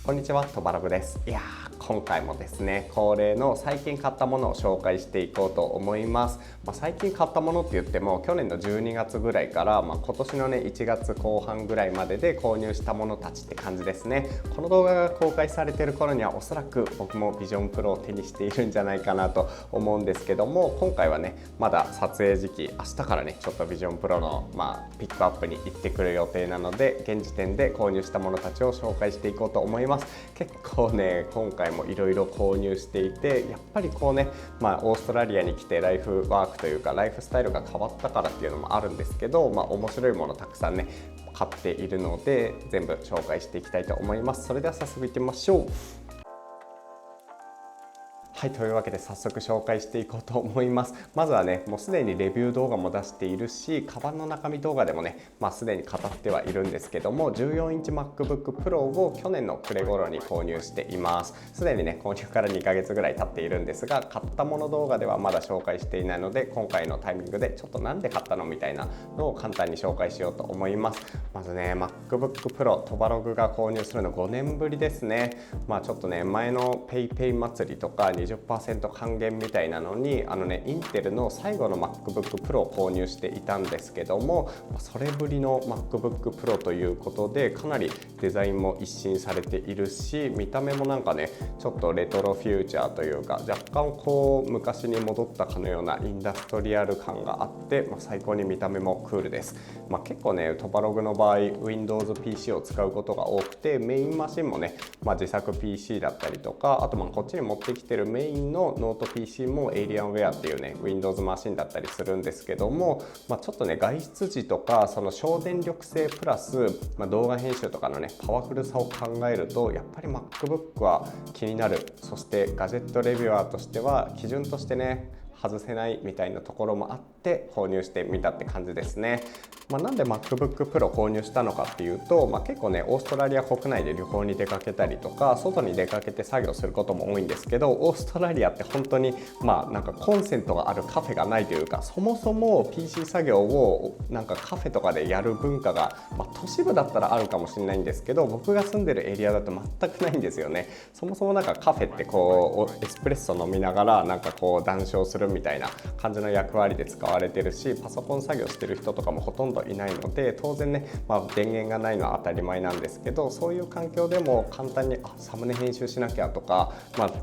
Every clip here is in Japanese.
こんにちは、トバログです。今回もですね、恒例の最近買ったものを紹介していこうと思います。最近買ったものって言っても去年の12月ぐらいから、今年のね1月後半ぐらいまでで購入したものたちって感じですね。この動画が公開されている頃にはおそらく僕もビジョンプロを手にしているんじゃないかなと思うんですけども、今回はねまだ撮影時期、明日からねちょっとビジョンプロのピックアップに行ってくる予定なので、現時点で購入したものたちを紹介していこうと思います。結構ね今回もいろいろ購入していて、やっぱりこうね、オーストラリアに来てライフワークというかライフスタイルが変わったからっていうのもあるんですけど、面白いものたくさんね買っているので、全部紹介していきたいと思います。それでは早速いってみましょう。はい、というわけで早速紹介していこうと思います。まずはね、もうすでにレビュー動画も出しているし、カバンの中身動画でもね、すでに語ってはいるんですけども、14インチ MacBook Pro を去年の暮れ頃に購入しています。すでにね、購入から2ヶ月ぐらい経っているんですが、買ったもの動画ではまだ紹介していないので、今回のタイミングでちょっとなんで買ったのみたいなのを簡単に紹介しようと思います。まずね、MacBook Pro、トバログが購入するの5年ぶりですね。ちょっとね、前の PayPay 祭りとか20% 還元みたいなのにインテルの最後の MacBook Pro を購入していたんですけども、それぶりの MacBook Pro ということで、かなりデザインも一新されているし、見た目もなんかねちょっとレトロフューチャーというか、若干こう昔に戻ったかのようなインダストリアル感があって、最高に見た目もクールです。結構ねトバログの場合 Windows PC を使うことが多くて、メインマシンもね、自作 PC だったりとか、あとこっちに持ってきてるメインのノート PC もエイリアンウェアっていうね Windows マシンだったりするんですけども、ちょっとね外出時とかその省電力性プラス、動画編集とかのねパワフルさを考えると、やっぱり MacBook は気になる。そしてガジェットレビュアーとしては基準としてね外せないみたいなところもあって購入してみたって感じですね。なんで MacBook Pro 購入したのかっていうと、結構ねオーストラリア国内で旅行に出かけたりとか、外に出かけて作業することも多いんですけど、オーストラリアって本当になんかコンセントがあるカフェがないというか、そもそも PC 作業をなんかカフェとかでやる文化が、都市部だったらあるかもしれないんですけど、僕が住んでるエリアだと全くないんですよね。そもそもなんかカフェってこうエスプレッソ飲みながらなんかこう談笑するみたいな感じの役割で使われてるし、パソコン作業してる人とかもほとんどいないので、当然ね、電源がないのは当たり前なんですけど、そういう環境でも簡単にサムネ編集しなきゃとか、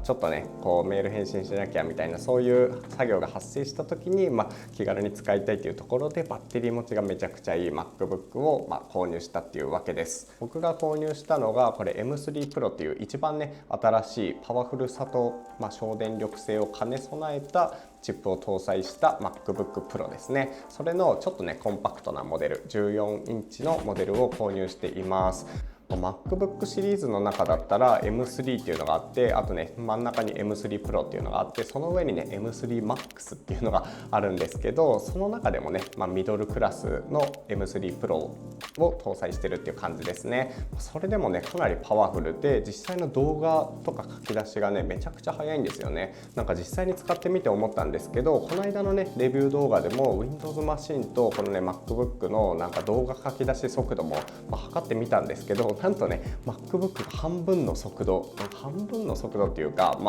ちょっとねこうメール返信しなきゃみたいな、そういう作業が発生した時に、気軽に使いたいというところで、バッテリー持ちがめちゃくちゃいい MacBook を購入したっていうわけです。僕が購入したのがこれ M3 Pro っていう一番ね新しいパワフルさと、省電力性を兼ね備えたチップを搭載した MacBook Pro ですね。それのちょっとねコンパクトなモデル、14インチのモデルを購入しています。MacBook シリーズの中だったら M3 っていうのがあって、あとね真ん中に M3 Pro っていうのがあって、その上にね M3 Max っていうのがあるんですけど、その中でもね、ミドルクラスの M3 Pro を搭載してるっていう感じですね。それでもねかなりパワフルで、実際の動画とか書き出しがねめちゃくちゃ速いんですよね。なんか実際に使ってみて思ったんですけど、この間のねレビュー動画でも Windows マシンとこのね MacBook のなんか動画書き出し速度も測ってみたんですけど、なんとね MacBook が半分の速度っていうか、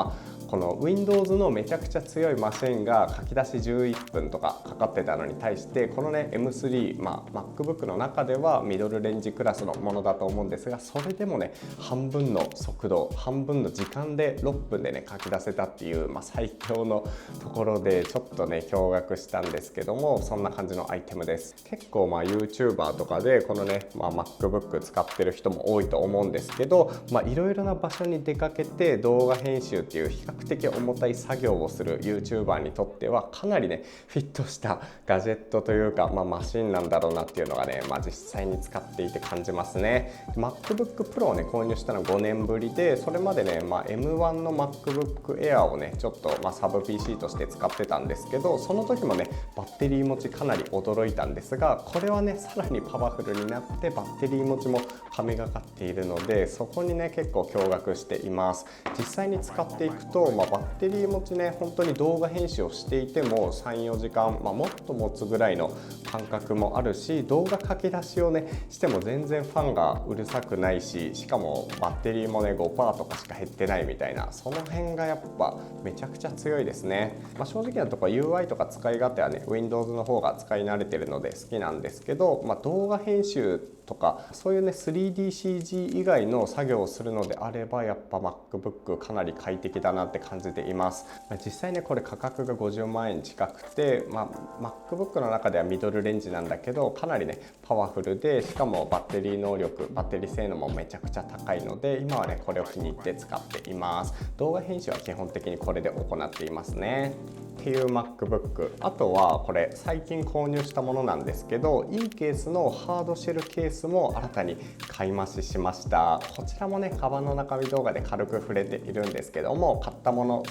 この Windows のめちゃくちゃ強いマシンが書き出し11分とかかかってたのに対して、このね M3、MacBook の中ではミドルレンジクラスのものだと思うんですが、それでもね半分の速度、半分の時間で6分でね書き出せたっていう、最強のところでちょっとね驚愕したんですけども、そんな感じのアイテムです。結構YouTuber とかでこのね、MacBook 使ってる人も多いと思うんですけど、いろいろな場所に出かけて動画編集っていう比較的重たい作業をする YouTuber にとってはかなりねフィットしたガジェットというか、マシンなんだろうなっていうのがね、実際に使っていて感じますね。MacBook Pro をね購入したの5年ぶりで、それまでね、M1 の MacBook Air をねちょっとサブ PC として使ってたんですけど、その時もねバッテリー持ちかなり驚いたんですが、これはねさらにパワフルになってバッテリー持ちも神がかっているので、そこにね結構驚愕しています。実際に使っていくとど、バッテリー持ちね本当に動画編集をしていても 3,4 時間、もっと持つぐらいの感覚もあるし、動画書き出しをねしても全然ファンがうるさくないし、しかもバッテリーもね 5% とかしか減ってないみたいな、その辺がやっぱめちゃくちゃ強いですね。正直なところ UI とか使い勝手はね Windows の方が使い慣れてるので好きなんですけど、動画編集とかそういうね 3DCG 以外の作業をするのであればやっぱ MacBook かなり快適だなって感じています。実際ねこれ価格が50万円近くて、MacBook の中ではミドルレンジなんだけどかなりねパワフルで、しかもバッテリー能力バッテリー性能もめちゃくちゃ高いので今はねこれを気に入って使っています。動画編集は基本的にこれで行っていますねっていう MacBook。 あとはこれ最近購入したものなんですけど、いいケースのハードシェルケースも新たに買い増ししました。こちらもねカバンの中身動画で軽く触れているんですけども、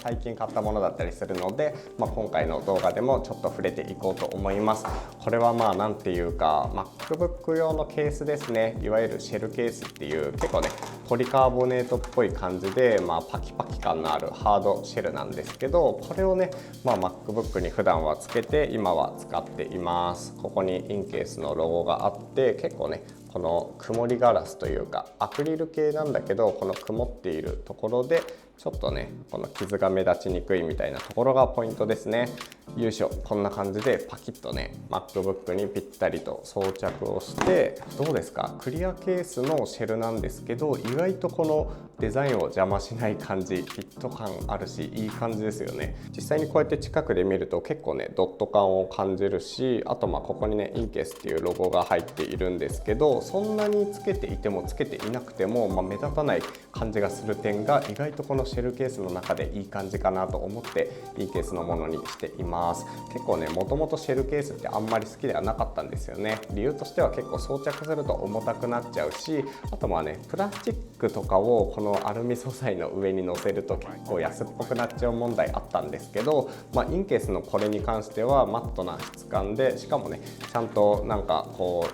最近買ったものだったりするので、今回の動画でもちょっと触れていこうと思います。これはなんていうか MacBook 用のケースですね。いわゆるシェルケースっていう結構ねポリカーボネートっぽい感じで、パキパキ感のあるハードシェルなんですけど、これをね、MacBook に普段はつけて今は使っています。ここにインケースのロゴがあって、結構ねこの曇りガラスというかアクリル系なんだけど、この曇っているところでちょっとねこの傷が目立ちにくいみたいなところがポイントですね。よいしょ、こんな感じでパキッとね MacBook にぴったりと装着をして、どうですか、クリアケースのシェルなんですけど意外とこのデザインを邪魔しない感じ、フィット感あるしいい感じですよね。実際にこうやって近くで見ると結構ねドット感を感じるし、あとここにねインケースっていうロゴが入っているんですけど、そんなにつけていてもつけていなくても、目立たない感じがする点が意外とこのシェルケースの中でいい感じかなと思っていいケースのものにしています。結構ねもともとシェルケースってあんまり好きではなかったんですよね。理由としては結構装着すると重たくなっちゃうし、あとプラスチックとかをこのアルミ素材の上に乗せると結構安っぽくなっちゃう問題あったんですけど、インケースのこれに関してはマットな質感で、しかもねちゃんと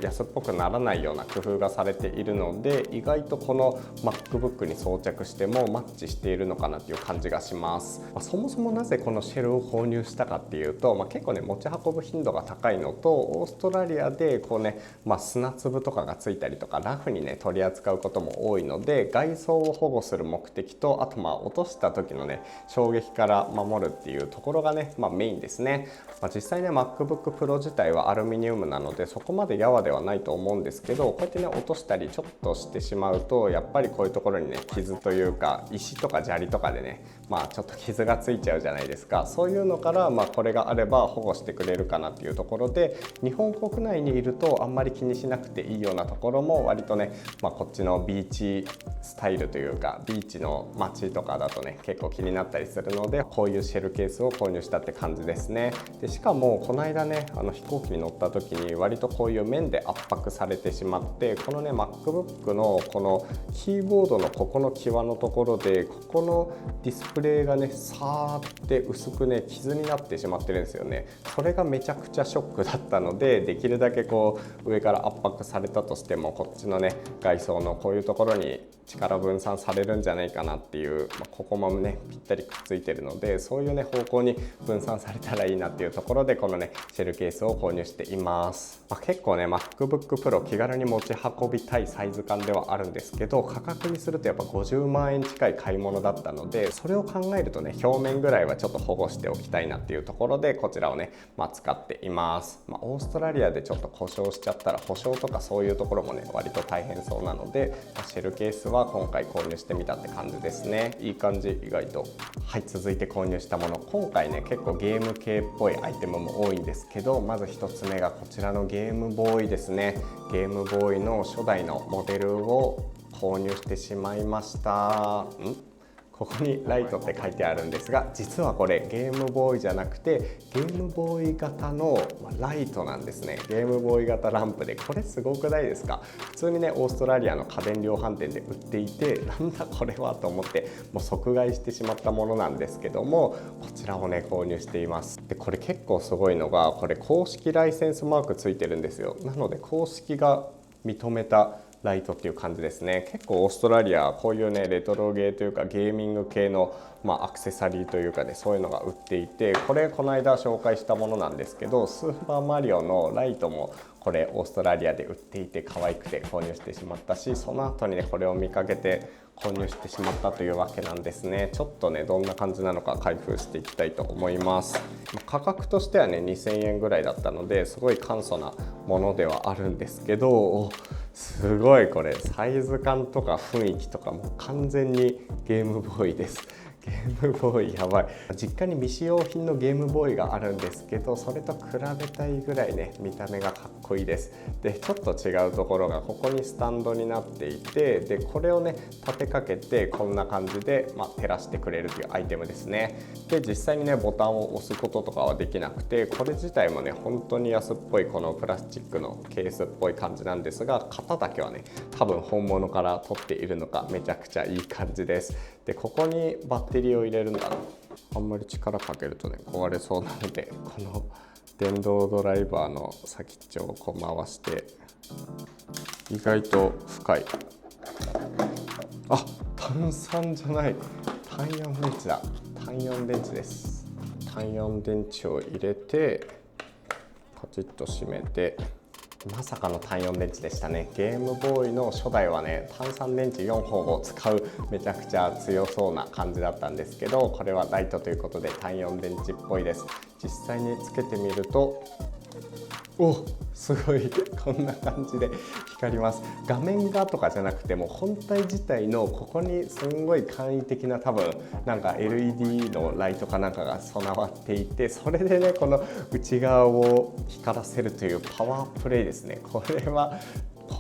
安っぽくならないような工夫がされているので、意外とこの MacBook に装着してもマッチしているのかなっていう感じがします。そもそもなぜこのシェルを購入したかっていうと、結構ね持ち運ぶ頻度が高いのと、オーストラリアで砂粒とかがついたりとかラフにね取り扱うことも多いので、外装を保護する目的と、あと落とした時のね衝撃から守るっていうところがね、メインですね。実際ね MacBook Pro 自体はアルミニウムなのでそこまでやわではないと思うんですけど、こうやってね落としたりちょっとしてしまうと、やっぱりこういうところにね傷というか石とか砂利とかでねちょっと傷がついちゃうじゃないですか。そういうのからこれがあれば保護してくれるかなっていうところで、日本国内にいるとあんまり気にしなくていいようなところも割とね、こっちのビーチスタイルというかビーチの街とかだとね結構気になったりするので、こういうシェルケースを購入したって感じですね。でしかもこの間ね飛行機に乗った時に割とこういう面で圧迫されてしまって、このね MacBook のこのキーボードのここの際のところで、ここのディスプレイがねさーって薄くね傷になってしまってるんですよね。それがめちゃくちゃショックだったので、できるだけ上から圧迫されたとしてもこっちのね外装のこういうところに力分散されるんじゃないかなっていう、ここもねぴったりくっついてるので、そういうね方向に分散されたらいいなっていうところでこのねシェルケースを購入しています。結構ね MacBook Pro 気軽に持ち運びたいサイズ感ではあるんですけど、価格にするとやっぱ50万円近い買い物だったので、それを考えるとね表面ぐらいはちょっと保護しておきたいなっていうところでこちらをね、使っています。オーストラリアでちょっと故障しちゃったら保証とかそういうところもね割と大変そうなので、シェルケースは今回購入してみたって感じですね。いい感じ意外と。はい、続いて購入したもの、今回ね結構ゲーム系っぽいアイテムも多いんですけど、まず1つ目がこちらのゲームボーイですね。ゲームボーイの初代のモデルを購入してしまいました。ここにライトって書いてあるんですが、実はこれゲームボーイじゃなくてゲームボーイ型のライトなんですね。ゲームボーイ型ランプで、これすごくないですか？普通にねオーストラリアの家電量販店で売っていて、なんだこれはと思ってもう即買いしてしまったものなんですけども、こちらをね購入しています。でこれ結構すごいのが、これ公式ライセンスマークついてるんですよ。なので公式が認めたライトっていう感じですね。結構オーストラリアこういうねレトロゲーというかゲーミング系のアクセサリーというかね、そういうのが売っていて、これこの間紹介したものなんですけど、スーパーマリオのライトもこれオーストラリアで売っていて可愛くて購入してしまったし、その後にねこれを見かけて購入してしまったというわけなんですね。ちょっとねどんな感じなのか開封していきたいと思います。価格としてはね2000円ぐらいだったのですごい簡素なものではあるんですけど、すごいこれサイズ感とか雰囲気とかもう完全にゲームボーイです。ゲームボーイやばい。実家に未使用品のゲームボーイがあるんですけど、それと比べたいぐらいね見た目がかっこいいです。でちょっと違うところがここにスタンドになっていて、でこれをね立てかけてこんな感じで、照らしてくれるというアイテムですね。で実際にねボタンを押すこととかはできなくて、これ自体もね本当に安っぽいこのプラスチックのケースっぽい感じなんですが、型だけはね多分本物から取っているのかめちゃくちゃいい感じです。でここにバッテリーを入れるんだろう。あんまり力かけるとね壊れそうなので、この電動ドライバーの先っちょをこう回して、意外と深い。あ、単3じゃない、単4電池だ。単4電池です。単4電池を入れてパチッと閉めて、まさかの単4電池でしたね。ゲームボーイの初代はね単3電池4本を使うめちゃくちゃ強そうな感じだったんですけど、これはライトということで単4電池っぽいです。実際につけてみると、お、すごいこんな感じで光ります。画面がとかじゃなくても本体自体のここにすんごい簡易的な多分なんか LED のライトかなんかが備わっていて、それでねこの内側を光らせるというパワープレイですね。こ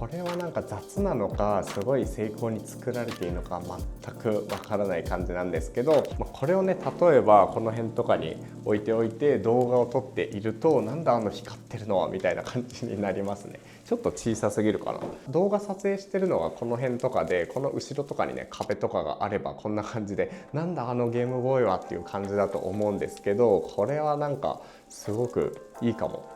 れはなんか雑なのかすごい精巧に作られているのか全くわからない感じなんですけど、これをね例えばこの辺とかに置いておいて動画を撮っていると、なんだあの光ってるのはみたいな感じになりますね。ちょっと小さすぎるかな。動画撮影してるのがこの辺とかで、この後ろとかにね壁とかがあればこんな感じで、なんだあのゲームボーイはっていう感じだと思うんですけど、これはなんかすごくいいかも。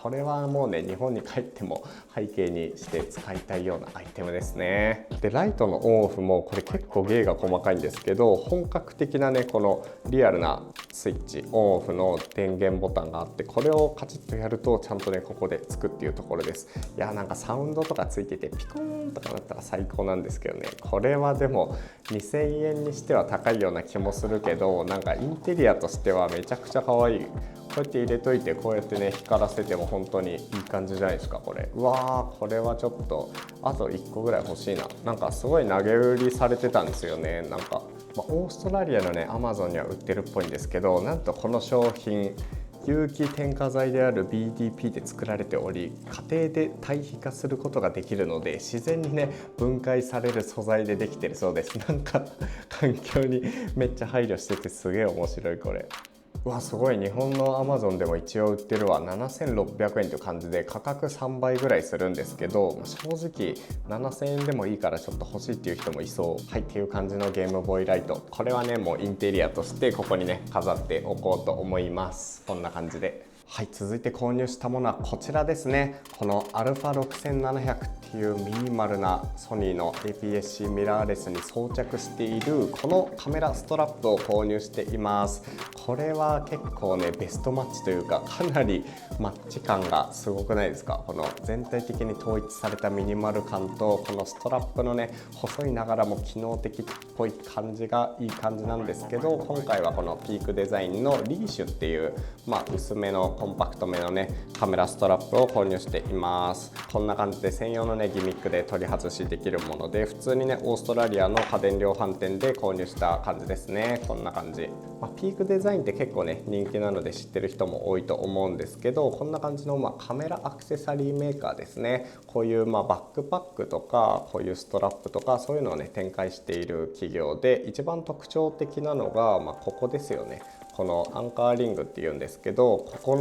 これはもうね日本に帰っても背景にして使いたいようなアイテムですね。でライトのオンオフもこれ結構芸が細かいんですけど、本格的なねこのリアルなスイッチオンオフの電源ボタンがあって、これをカチッとやるとちゃんとねここでつくっていうところです。いやなんかサウンドとかついててピコーンとかなったら最高なんですけどね、これはでも2000円にしては高いような気もするけど、なんかインテリアとしてはめちゃくちゃ可愛い。こうやって入れといてこうやってね光らせても本当にいい感じじゃないですかこれ。うわー、これはちょっとあと1個ぐらい欲しいな。なんかすごい投げ売りされてたんですよね。なんか、オーストラリアのねアマゾンには売ってるっぽいんですけど、なんとこの商品有機添加剤である BDP で作られており、家庭で堆肥化することができるので自然にね分解される素材でできてるそうです。なんか環境にめっちゃ配慮しててすげえ面白いこれ。うわすごい、日本のアマゾンでも一応売ってるわ。7600円という感じで価格3倍ぐらいするんですけど、正直7000円でもいいからちょっと欲しいっていう人もいそう。はいっていう感じのゲームボーイライト、これはねもうインテリアとしてここにね飾っておこうと思います。こんな感じで。はい、続いて購入したものはこちらですね。この α6700 っていうミニマルなソニーの APS-C ミラーレスに装着しているこのカメラストラップを購入しています。これは結構ねベストマッチというか、かなりマッチ感がすごくないですか。この全体的に統一されたミニマル感と、このストラップのね細いながらも機能的っぽい感じがいい感じなんですけど、今回はこのピークデザインのリーシュっていう、薄めのコンパクトめのねカメラストラップを購入しています。こんな感じで専用のねギミックで取り外しできるもので、普通にねオーストラリアの家電量販店で購入した感じですね。こんな感じ。ピークデザインって結構ね人気なので知ってる人も多いと思うんですけど、こんな感じのカメラアクセサリーメーカーですね。こういうバックパックとかこういうストラップとかそういうのをね展開している企業で、一番特徴的なのがここですよね。このアンカーリングっていうんですけど、こ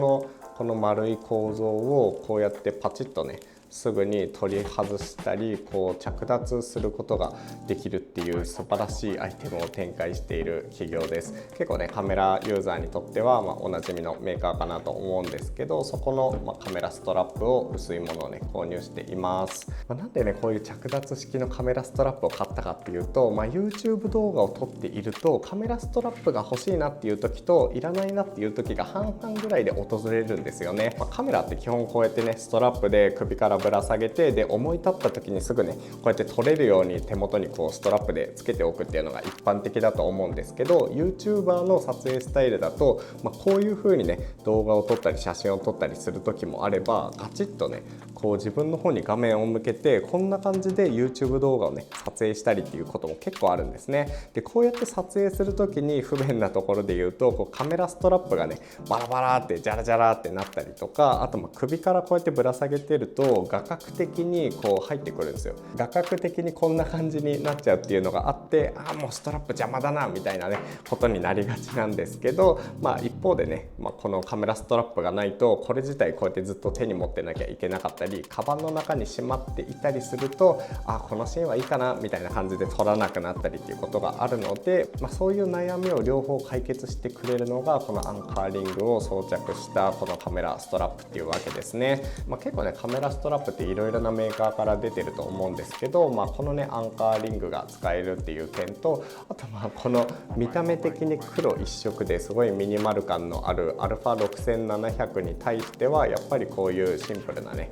の丸い構造をこうやってパチッとねすぐに取り外したりこう着脱することができるっていう素晴らしいアイテムを展開している企業です。結構ねカメラユーザーにとってはおなじみのメーカーかなと思うんですけど、そこのカメラストラップを薄いものをね購入しています。なんでねこういう着脱式のカメラストラップを買ったかっていうと、YouTube 動画を撮っているとカメラストラップが欲しいなっていう時といらないなっていう時が半々ぐらいで訪れるんですよね。カメラって基本こうやってねストラップで首からぶら下げて、で思い立った時にすぐねこうやって撮れるように手元にこうストラップでつけておくっていうのが一般的だと思うんですけど、 YouTuber の撮影スタイルだと、こういう風にね動画を撮ったり写真を撮ったりする時もあれば、ガチッとねこう自分の方に画面を向けてこんな感じで YouTube 動画をね撮影したりっていうことも結構あるんですね。でこうやって撮影する時に不便なところで言うと、こうカメラストラップがねバラバラってジャラジャラってなったりとか、あと首からこうやってぶら下げてると画角的にこう入ってくるんですよ。画角的にこんな感じになっちゃうっていうのがあって、もうストラップ邪魔だなみたいなねことになりがちなんですけど、一方でね、このカメラストラップがないとこれ自体こうやってずっと手に持ってなきゃいけなかったり、カバンの中にしまっていたりするとこのシーンはいいかなみたいな感じで撮らなくなったりっていうことがあるので、そういう悩みを両方解決してくれるのがこのアンカーリングを装着したこのカメラストラップっていうわけですね。結構ねカメラストラップっていろいろなメーカーから出てると思うんですけど、このねアンカーリングが使えるっていう点と、あとこの見た目的に黒一色ですごいミニマル感のある α6700 に対してはやっぱりこういうシンプルなね、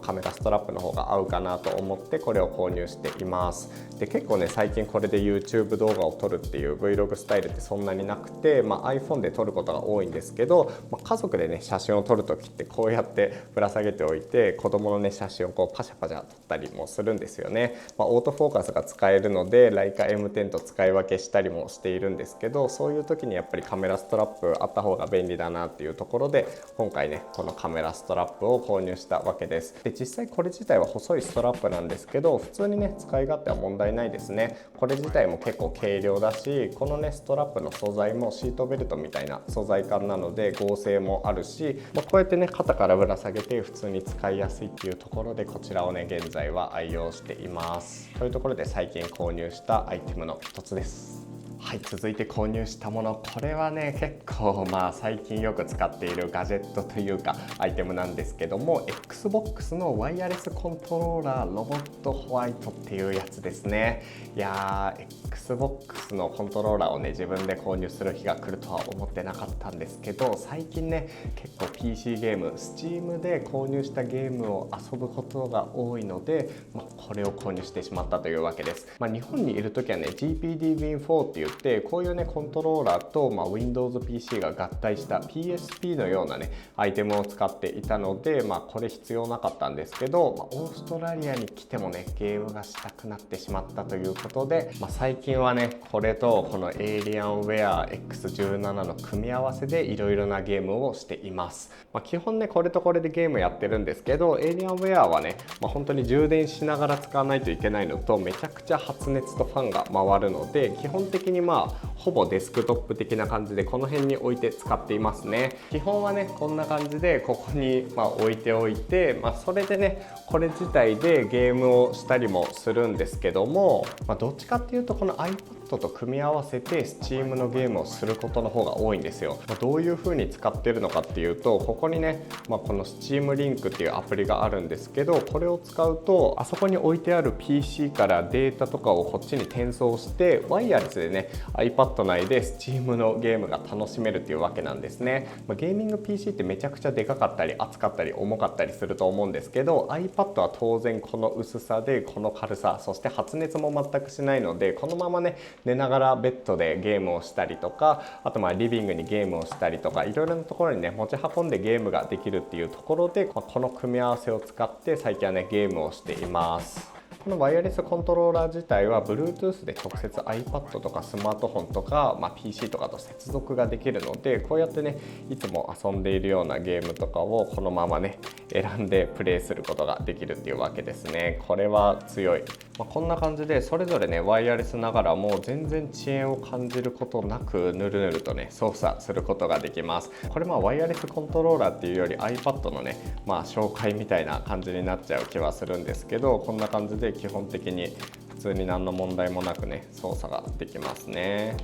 カメラストラップの方が合うかなと思ってこれを購入しています。で結構ね最近これで YouTube 動画を撮るっていう Vlog スタイルってそんなになくて、iPhone で撮ることが多いんですけど、家族でね写真を撮る時ってこうやってぶら下げておいて子供のね写真をこうパシャパシャ撮ったりもするんですよね。オートフォーカスが使えるので Leica M10 と使い分けしたりもしているんですけど、そういう時にやっぱりカメラストラップあった方が便利だなっていうところで今回ねこのカメラストラップを購入したわけです。で実際これ自体は細いストラップなんですけど、普通にね使い勝手は問題ないですね。これ自体も結構軽量だし、このねストラップの素材もシートベルトみたいな素材感なので合成もあるし、こうやってね肩からぶら下げて普通に使いやすいっていうところでこちらをね現在は愛用しています。というところで最近購入したアイテムの一つです。はい、続いて購入したもの、これはね結構最近よく使っているガジェットというかアイテムなんですけども、 XBOX のワイヤレスコントローラーロボットホワイトっていうやつですね。いやー XBOX のコントローラーをね自分で購入する日が来るとは思ってなかったんですけど、最近ね結構 PC ゲーム Steam で購入したゲームを遊ぶことが多いので、これを購入してしまったというわけです。日本にいる時はね GPD Win4 っていうこういうねコントローラーと、Windows PC が合体した PSP のようなねアイテムを使っていたので、これ必要なかったんですけど、オーストラリアに来てもねゲームがしたくなってしまったということで、最近はねこれとこのエイリアンウェア X17 の組み合わせでいろいろなゲームをしています。基本ねこれとこれでゲームやってるんですけど、エイリアンウェアはね、本当に充電しながら使わないといけないのと、めちゃくちゃ発熱とファンが回るので、基本的にほぼデスクトップ的な感じでこの辺に置いて使っていますね。基本はねこんな感じでここに置いておいて、それでねこれ自体でゲームをしたりもするんですけども、どっちかっていうとこの iPad と組み合わせて Steam のゲームをすることの方が多いんですよ。どういう風に使ってるのかっていうと、ここにね、この Steam リンクっていうアプリがあるんですけど、これを使うとあそこに置いてある PC からデータとかをこっちに転送してワイヤレスでね iPad 内で Steam のゲームが楽しめるっていうわけなんですね。ゲーミング PC ってめちゃくちゃでかかったり厚かったり重かったりすると思うんですけど、 iPad は当然この薄さでこの軽さ、そして発熱も全くしないので、このままね寝ながらベッドでゲームをしたりとか、あとリビングにゲームをしたりとか、いろいろなところにね持ち運んでゲームができるっていうところで、この組み合わせを使って最近はねゲームをしています。このワイヤレスコントローラー自体は Bluetooth で直接 iPad とかスマートフォンとか、PC とかと接続ができるので、こうやってねいつも遊んでいるようなゲームとかをこのままね選んでプレイすることができるっていうわけですね。これは強い。こんな感じでそれぞれねワイヤレスながらも全然遅延を感じることなくぬるぬるとね操作することができます。これワイヤレスコントローラーっていうより iPad のね紹介みたいな感じになっちゃう気はするんですけど、こんな感じで基本的に普通に何の問題もなくね操作ができますね。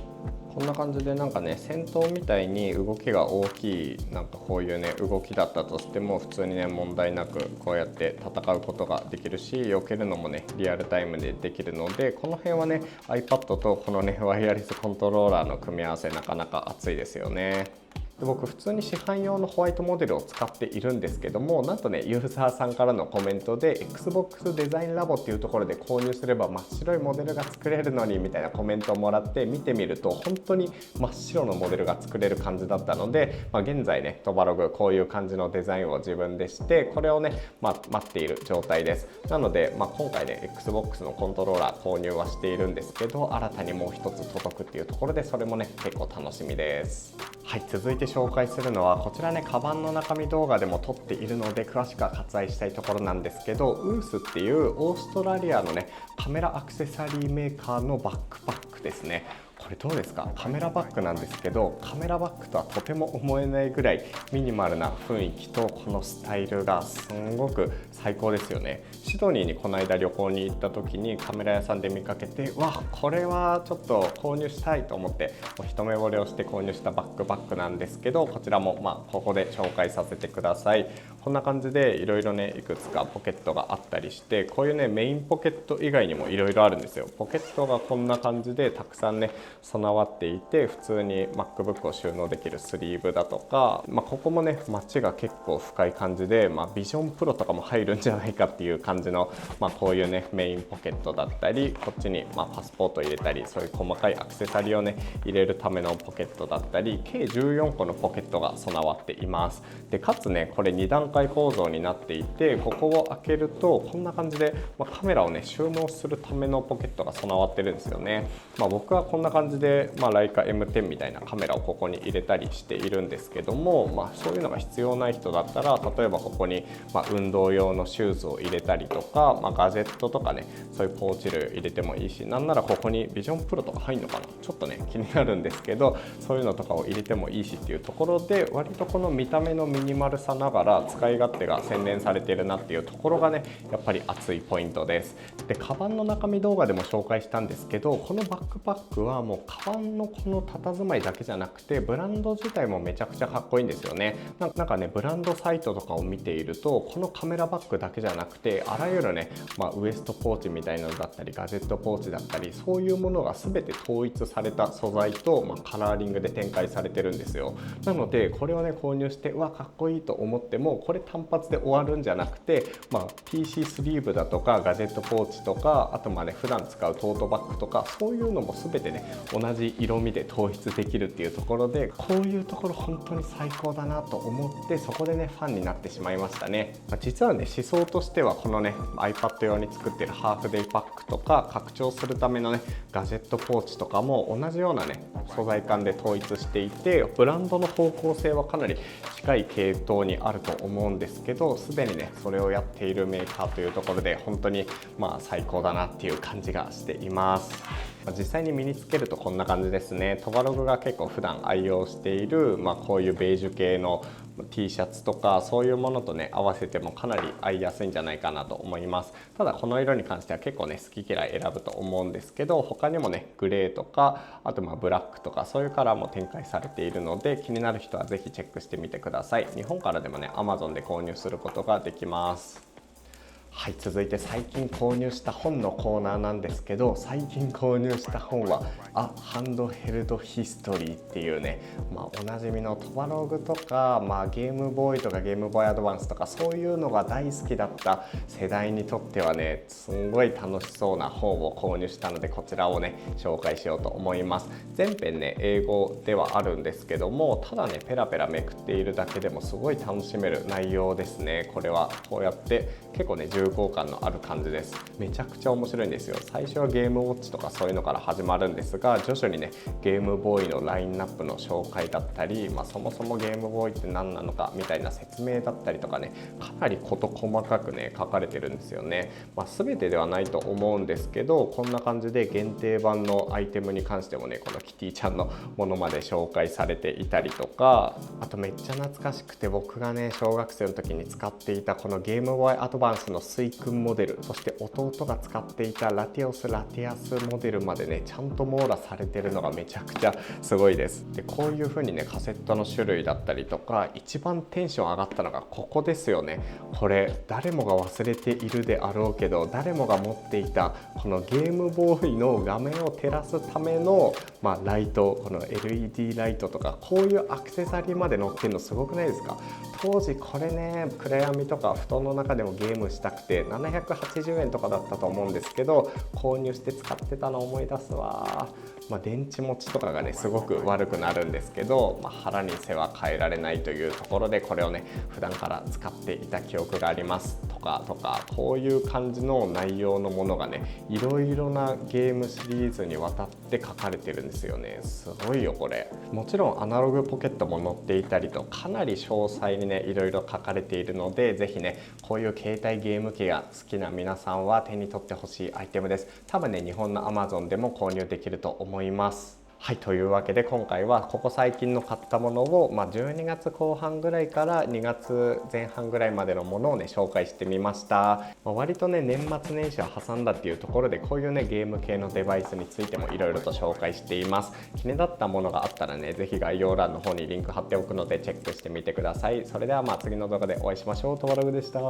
こんな感じでなんかね戦闘みたいに動きが大きいこういうね動きだったとしても普通にね問題なくこうやって戦うことができるし、避けるのもねリアルタイムでできるので、この辺はね iPad とこのねワイヤレスコントローラーの組み合わせなかなか熱いですよね。で僕普通に市販用のホワイトモデルを使っているんですけども、なんとねユーザーさんからのコメントで XBOX デザインラボっていうところで購入すれば真っ白いモデルが作れるのにみたいなコメントをもらって見てみると本当に真っ白のモデルが作れる感じだったので、現在ねトバログこういう感じのデザインを自分でしてこれをね、待っている状態です。なので、今回ね XBOX のコントローラー購入はしているんですけど、新たにもう一つ届くっていうところでそれもね結構楽しみです。はい、続いて紹介するのはこちらねカバンの中身動画でも撮っているので詳しくは割愛したいところなんですけど、ウースっていうオーストラリアのねカメラアクセサリーメーカーのバックパックですね。これどうですか？カメラバッグなんですけど、カメラバッグとはとても思えないぐらいミニマルな雰囲気とこのスタイルがすんごく最高ですよね。シドニーにこの間旅行に行った時にカメラ屋さんで見かけて、わこれはちょっと購入したいと思って一目惚れをして購入したバックパックなんですけど、こちらもここで紹介させてください。こんな感じでいろいろねいくつかポケットがあったりして、こういうねメインポケット以外にもいろいろあるんですよ。ポケットがこんな感じでたくさんね備わっていて、普通に MacBook を収納できるスリーブだとか、ここもねマチが結構深い感じで、ビジョンプロとかも入るんじゃないかっていう感じの、こういうねメインポケットだったり、こっちにパスポート入れたりそういう細かいアクセサリーをね入れるためのポケットだったり、計14個のポケットが備わっています。でかつねこれ2段階構造になっていて、ここを開けるとこんな感じで、カメラをね収納するためのポケットが備わってるんですよね。僕はこんな感じで、ライカ M10 みたいなカメラをここに入れたりしているんですけども、そういうのが必要ない人だったら例えばここに、運動用のシューズを入れたりとか、ガジェットとかねそういうポーチ類入れてもいいし、なんならここにビジョンプロとか入るのかな、ちょっとね気になるんですけど、そういうのとかを入れてもいいしっていうところで、割とこの見た目のミニマルさながら使い勝手が洗練されているなっていうところがねやっぱり熱いポイントです。でカバンの中身動画でも紹介したんですけど、このバックパックはもうカバンのこの佇まいだけじゃなくてブランド自体もめちゃくちゃかっこいいんですよね。なんかねブランドサイトとかを見ていると、このカメラバッグだけじゃなくてあらゆるね、ウエストポーチみたいなのだったりガジェットポーチだったり、そういうものが全て統一された素材と、カラーリングで展開されてるんですよ。なのでこれをね購入してうわかっこいいと思っても、これ単発で終わるんじゃなくて、PC スリーブだとかガジェットポーチとか、あと普段使うトートバッグとか、そういうのも全てね同じ色味で統一できるっていうところで、こういうところ本当に最高だなと思って、そこでねファンになってしまいましたね。実はね思想としてはこのね iPad 用に作ってるハーフデイパックとか拡張するためのねガジェットポーチとかも同じようなね素材感で統一していて、ブランドの方向性はかなり近い系統にあると思うんですけど、すでにねそれをやっているメーカーというところで本当に最高だなっていう感じがしています。実際に身につけるとこんな感じですね。トバログが結構普段愛用している、こういうベージュ系の T シャツとかそういうものとね合わせてもかなり合いやすいんじゃないかなと思います。ただこの色に関しては結構ね好き嫌い選ぶと思うんですけど、他にもねグレーとか、あとブラックとかそういうカラーも展開されているので、気になる人はぜひチェックしてみてください。日本からでもね Amazon で購入することができます。はい、続いて最近購入した本のコーナーなんですけど、最近購入した本はハンドヘルドヒストリーっていうね、おなじみのトバログとか、ゲームボーイとかゲームボーイアドバンスとかそういうのが大好きだった世代にとってはねすんごい楽しそうな本を購入したので、こちらをね紹介しようと思います。全編ね英語ではあるんですけども、ただねペラペラめくっているだけでもすごい楽しめる内容ですね。これはこうやって結構ね重厚感のある感じです。めちゃくちゃ面白いんですよ。最初はゲームウォッチとかそういうのから始まるんですが、徐々にねゲームボーイのラインナップの紹介だったり、そもそもゲームボーイって何なのかみたいな説明だったりとかね、かなり事細かくね書かれてるんですよね。全てではないと思うんですけど、こんな感じで限定版のアイテムに関してもね、このキティちゃんのものまで紹介されていたりとか、あとめっちゃ懐かしくて、僕がね小学生の時に使っていたこのゲームボーイアドバンスのスイくんモデル、そして弟が使っていたラティアスモデルまでねちゃんと網羅されてるのがめちゃくちゃすごいです。でこういう風にねカセットの種類だったりとか、一番テンション上がったのがここですよね。これ誰もが忘れているであろうけど、誰もが持っていたこのゲームボーイの画面を照らすための、ライト、この LED ライトとか、こういうアクセサリーまで載ってるのすごくないですか？当時これね、暗闇とか布団の中でもゲームしたくて780円とかだったと思うんですけど、購入して使ってたのを思い出すわ。電池持ちとかがねすごく悪くなるんですけど、腹に背は変えられないというところで、これをね普段から使っていた記憶がありますとか、こういう感じの内容のものがねいろいろなゲームシリーズにわたって書かれてるんですよね。すごいよこれ。もちろんアナログポケットも載っていたりと、かなり詳細にねいろいろ書かれているので、ぜひねこういう携帯ゲーム機が好きな皆さんは手に取ってほしいアイテムです。多分ね日本の Amazon でも購入できると思います。はい、というわけで今回はここ最近の買ったものを、12月後半ぐらいから2月前半ぐらいまでのものをね紹介してみました。割とね年末年始を挟んだっていうところで、こういうねゲーム系のデバイスについてもいろいろと紹介しています。気になったものがあったらね、ぜひ概要欄の方にリンク貼っておくのでチェックしてみてください。それでは次の動画でお会いしましょう。ともログでした。